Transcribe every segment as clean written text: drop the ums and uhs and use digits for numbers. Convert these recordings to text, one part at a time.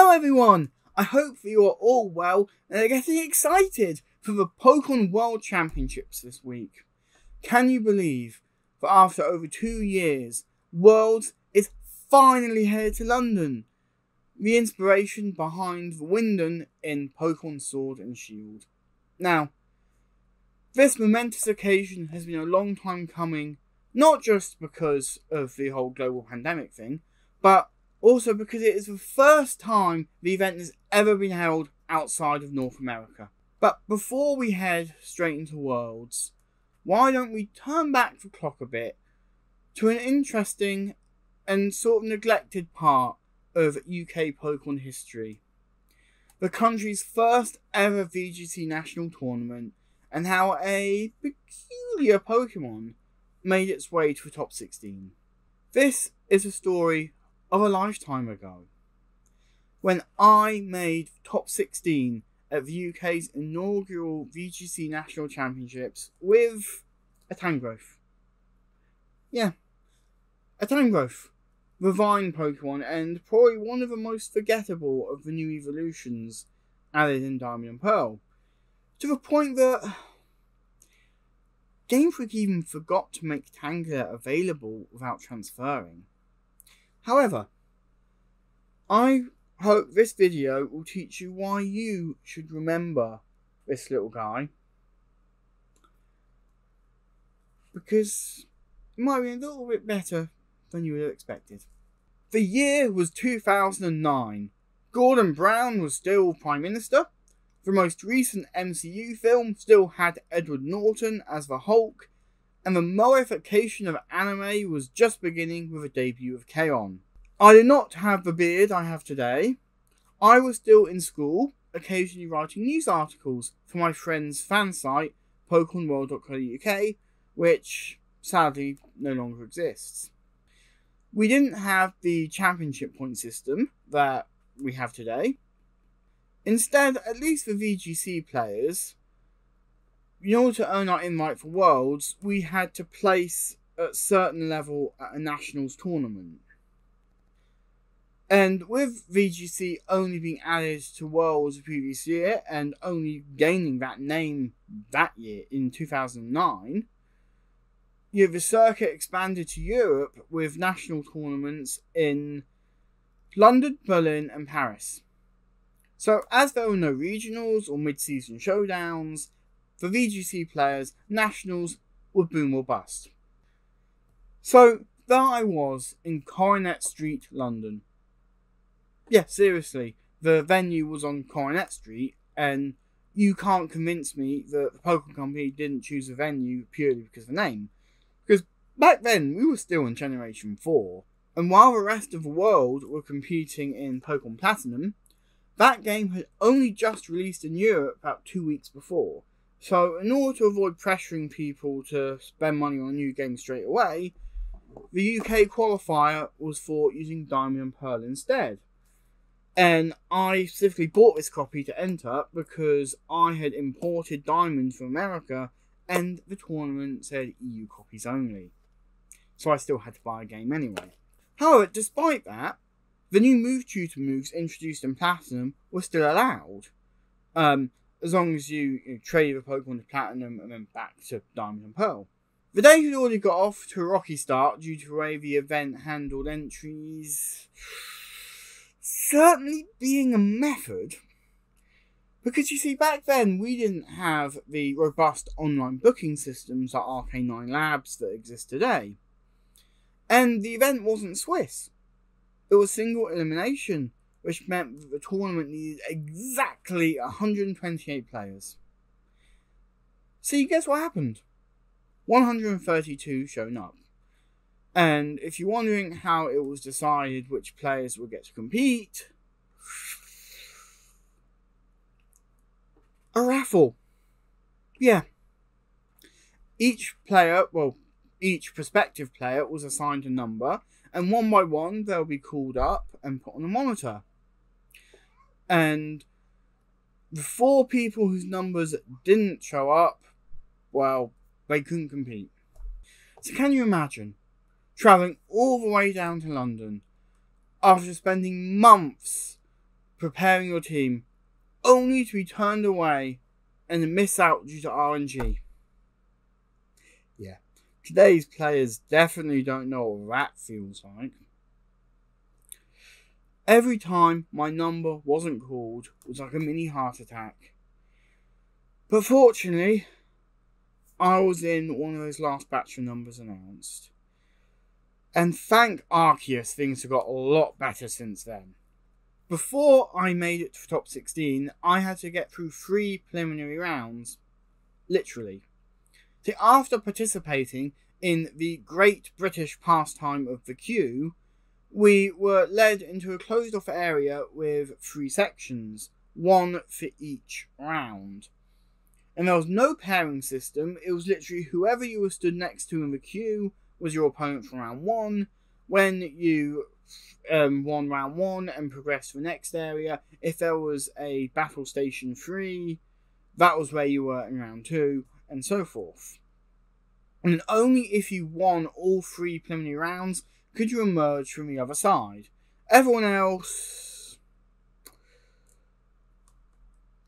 Hello everyone! I hope that you are all well and are getting excited for the Pokémon World Championships this week. Can you believe that after over 2 years, Worlds is finally headed to London? The inspiration behind the Winden in Pokémon Sword and Shield. Now, this momentous occasion has been a long time coming, not just because of the whole global pandemic thing, but also because it is the first time the event has ever been held outside of North America. But before we head straight into Worlds, why don't we turn back the clock a bit to an interesting and sort of neglected part of UK Pokémon history. The country's first ever VGC national tournament and how a peculiar Pokémon made its way to the top 16. This is a story of a lifetime ago, when I made top 16 at the UK's inaugural VGC National Championships with a Tangrowth. Yeah, a Tangrowth. The Vine Pokemon, and probably one of the most forgettable of the new evolutions added in Diamond and Pearl. To the point that GameFreak even forgot to make Tangrowth available without transferring. However, I hope this video will teach you why you should remember this little guy, because it might be a little bit better than you would have expected. The year was 2009. Gordon Brown was still Prime Minister. The most recent MCU film still had Edward Norton as the Hulk, and the moeification of anime was just beginning with the debut of K-On! I did not have the beard I have today. I was still in school, occasionally writing news articles for my friend's fan site, PokemonWorld.co.uk, which sadly no longer exists. We didn't have the championship point system that we have today. Instead, at least for VGC players, in order to earn our invite for Worlds, we had to place at a certain level at a Nationals tournament. And with VGC only being added to Worlds the previous year, and only gaining that name that year in 2009, the circuit expanded to Europe with national tournaments in London, Berlin and Paris. So as there were no regionals or mid-season showdowns, for VGC players, nationals were boom or bust. So there I was in Coronet Street, London. Yeah, seriously, the venue was on Coronet Street, and you can't convince me that the Pokemon Company didn't choose a venue purely because of the name. Because back then, we were still in Generation 4, and while the rest of the world were competing in Pokemon Platinum, that game had only just released in Europe about 2 weeks before. So in order to avoid pressuring people to spend money on a new game straight away, the UK qualifier was for using Diamond and Pearl instead. And I specifically bought this copy to enter because I had imported Diamond from America and the tournament said EU copies only. So I still had to buy a game anyway. However, despite that, the new Move Tutor moves introduced in Platinum were still allowed. As long as you trade the Pokemon to Platinum and then back to Diamond and Pearl. The day had already got off to a rocky start due to the way the event handled entries certainly being a method. Because you see, back then we didn't have the robust online booking systems like Arcanine Labs that exist today. And the event wasn't Swiss. It was single elimination, which meant that the tournament needed exactly 128 players. See, guess what happened? 132 shown up. And if you're wondering how it was decided which players would get to compete, a raffle. Yeah. Each prospective player was assigned a number, and one by one they'll be called up and put on a monitor. And the 4 people whose numbers didn't show up, well, they couldn't compete. So can you imagine travelling all the way down to London after spending months preparing your team, only to be turned away and then miss out due to RNG. Yeah, today's players definitely don't know what that feels like. Every time my number wasn't called was like a mini heart attack. But fortunately, I was in one of those last batch of numbers announced. And thank Arceus, things have got a lot better since then. Before I made it to top 16, I had to get through 3 preliminary rounds. Literally. So after participating in the great British pastime of the queue, we were led into a closed off area with 3 sections, 1 for each round. And there was no pairing system, it was literally whoever you were stood next to in the queue was your opponent for round 1. When you won round 1 and progressed to the next area, if there was a battle station 3, that was where you were in round 2, and so forth. And only if you won all 3 preliminary rounds could you emerge from the other side. Everyone else,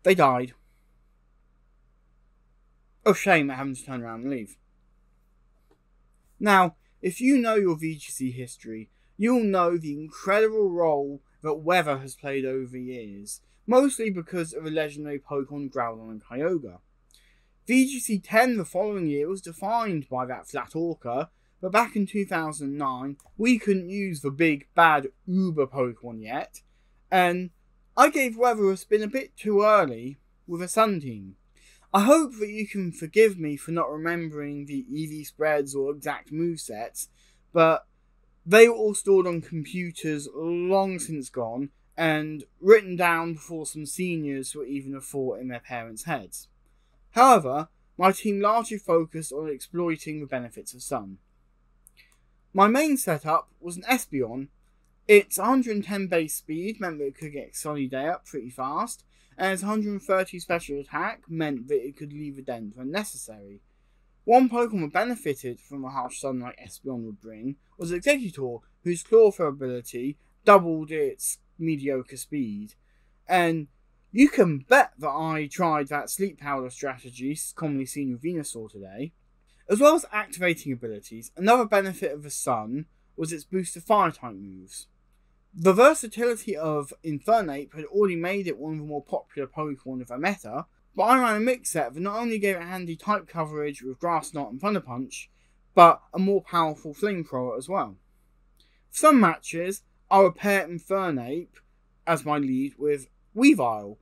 they died. Oh, shame at having to turn around and leave. Now, if you know your VGC history, you'll know the incredible role that weather has played over the years, mostly because of the legendary Pokemon Groudon and Kyogre. VGC 10 the following year was defined by that flat orca, but back in 2009, we couldn't use the big bad Uber Pokemon yet, and I gave weather a spin a bit too early with a Sun team. I hope that you can forgive me for not remembering the EV spreads or exact movesets, but they were all stored on computers long since gone and written down before some seniors were even a thought in their parents' heads. However, my team largely focused on exploiting the benefits of Sun. My main setup was an Espeon. Its 110 base speed meant that it could get Sunny Day up pretty fast, and its 130 special attack meant that it could leave a dent when necessary. One Pokemon that benefited from a harsh sun like Espeon would bring was Exeggutor, whose Chlorophyll ability doubled its mediocre speed. And you can bet that I tried that sleep powder strategy commonly seen with Venusaur today. As well as activating abilities, another benefit of the Sun was its boost to Fire-type moves. The versatility of Infernape had already made it one of the more popular Pokemon of the meta, but I ran a mix set that not only gave it handy type coverage with Grass Knot and Thunder Punch, but a more powerful Flamethrower as well. For some matches, I would pair Infernape as my lead with Weavile.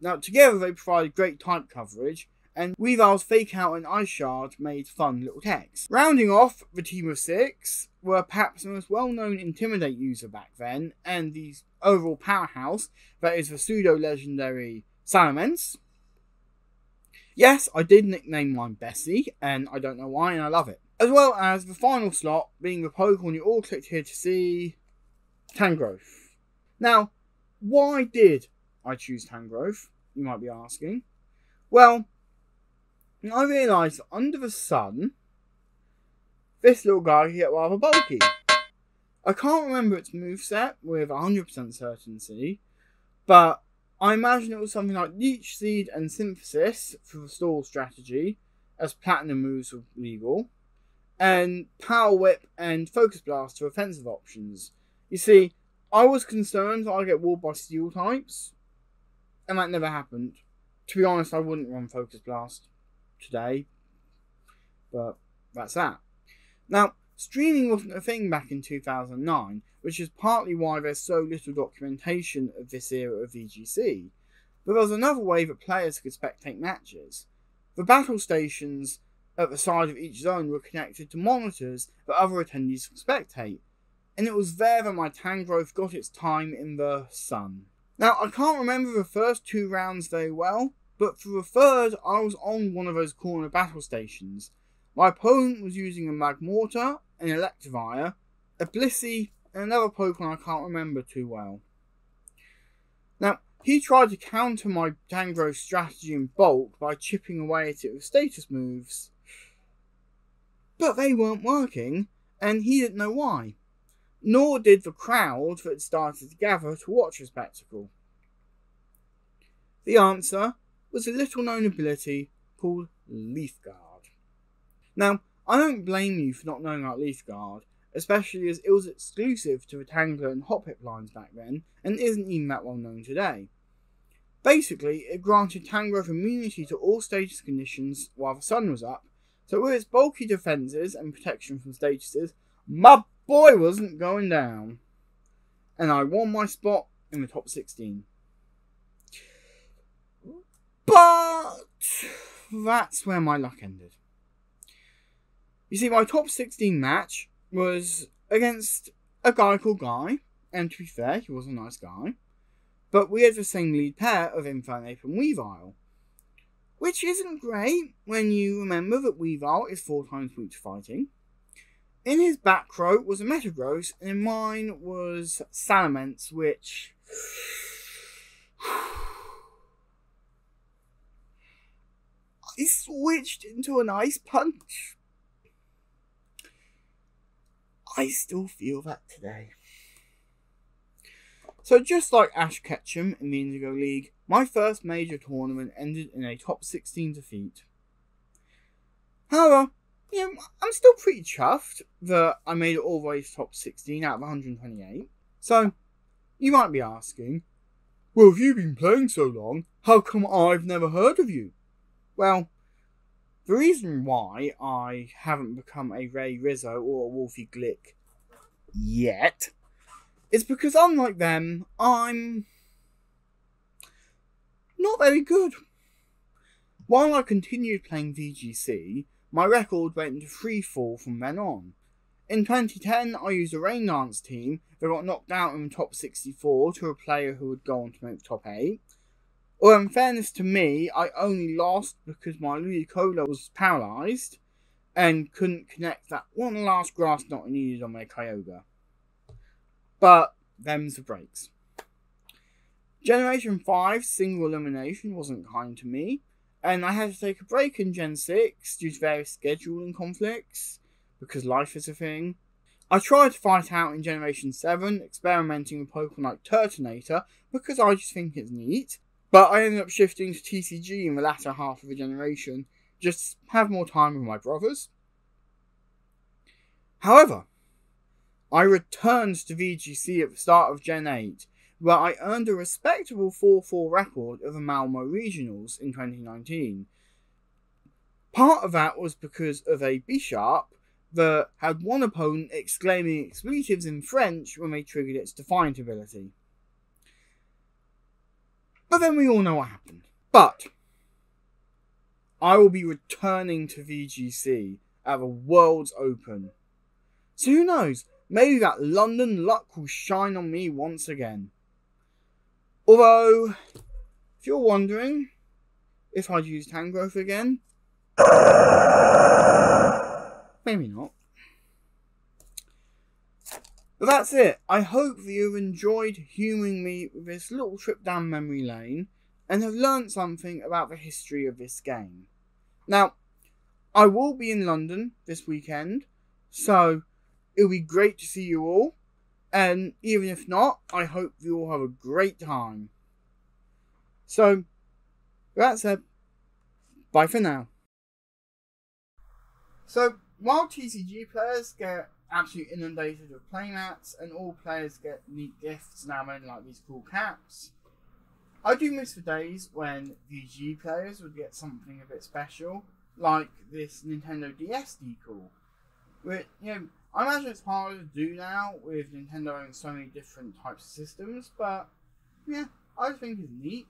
Now together they provided great type coverage, and Weavile's Fake Out and Ice Shard made fun little techs. Rounding off the team of 6 were perhaps the most well-known Intimidate user back then, and the overall powerhouse, that is the pseudo-legendary Salamence. Yes, I did nickname mine Bessie, and I don't know why, and I love it. As well as the final slot being the Pokemon you all clicked here to see, Tangrowth. Now, why did I choose Tangrowth, you might be asking? Well, I realised that under the sun, this little guy can get rather bulky. I can't remember its moveset with 100% certainty, but I imagine it was something like Leech Seed and Synthesis for the stall strategy, as Platinum moves were legal, and Power Whip and Focus Blast for offensive options. You see, I was concerned that I'd get walled by Steel types, and that never happened. To be honest, I wouldn't run Focus Blast today, but that's that. Now, streaming wasn't a thing back in 2009, which is partly why there's so little documentation of this era of VGC, but there was another way that players could spectate matches. The battle stations at the side of each zone were connected to monitors that other attendees could spectate, and it was there that my Tangrowth got its time in the sun. Now, I can't remember the first 2 rounds very well, but for the third, I was on one of those corner battle stations. My opponent was using a Magmortar, an Electivire, a Blissey, and another Pokemon I can't remember too well. Now, he tried to counter my Tangrowth strategy in bulk by chipping away at it with status moves, but they weren't working, and he didn't know why. Nor did the crowd that had started to gather to watch the spectacle. The answer was a little known ability called Leafguard. Now, I don't blame you for not knowing about Leafguard, especially as it was exclusive to the Tangler and Hoppip lines back then, and isn't even that well known today. Basically, it granted Tangrowth immunity to all status conditions while the sun was up, so with its bulky defences and protection from statuses, my boy wasn't going down. And I won my spot in the top 16. But that's where my luck ended. You see, my top 16 match was against a guy called Guy, and to be fair, he was a nice guy. But we had the same lead pair of Infernape and Weavile, which isn't great when you remember that Weavile is 4 times weak to fighting. In his back row was a Metagross, and in mine was Salamence, which... I switched into an Ice Punch. I still feel that today. So just like Ash Ketchum in the Indigo League, my first major tournament ended in a top 16 defeat. However, I'm still pretty chuffed that I made it all the way to top 16 out of 128. So, you might be asking, well, if you've been playing so long, how come I've never heard of you? Well, the reason why I haven't become a Ray Rizzo or a Wolfie Glick yet is because, unlike them, I'm not very good. While I continued playing VGC, my record went into freefall from then on. In 2010, I used a Rain Dance team that got knocked out in the top 64 to a player who would go on to make the top 8. Or in fairness to me, I only lost because my Ludicolo was paralysed and couldn't connect that one last grass knot I needed on my Kyogre. But them's the breaks. Generation 5 single elimination wasn't kind to me, and I had to take a break in Gen 6 due to various scheduling conflicts, because life is a thing. I tried to fight out in Generation 7, experimenting with Pokemon like Turtonator, because I just think it's neat, but I ended up shifting to TCG in the latter half of the generation, just to have more time with my brothers. However, I returned to VGC at the start of Gen 8, where I earned a respectable 4-4 record of the Malmo Regionals in 2019. Part of that was because of a B-Sharp that had one opponent exclaiming expletives in French when they triggered its Defiant ability. But then we all know what happened. But I will be returning to VGC at the World's Open. So who knows, maybe that London luck will shine on me once again. Although, if you're wondering if I'd use Tangrowth again, maybe not. But that's it. I hope that you've enjoyed humouring me with this little trip down memory lane and have learnt something about the history of this game. Now, I will be in London this weekend, so it'll be great to see you all. And even if not, I hope you all have a great time. So, that's it. Bye for now. So, while TCG players get absolutely inundated with playmats and all players get neat gifts now and then like these cool caps, I do miss the days when VG players would get something a bit special, like this Nintendo DS decal. Which, I imagine it's harder to do now with Nintendo having so many different types of systems, but yeah, I just think it's neat.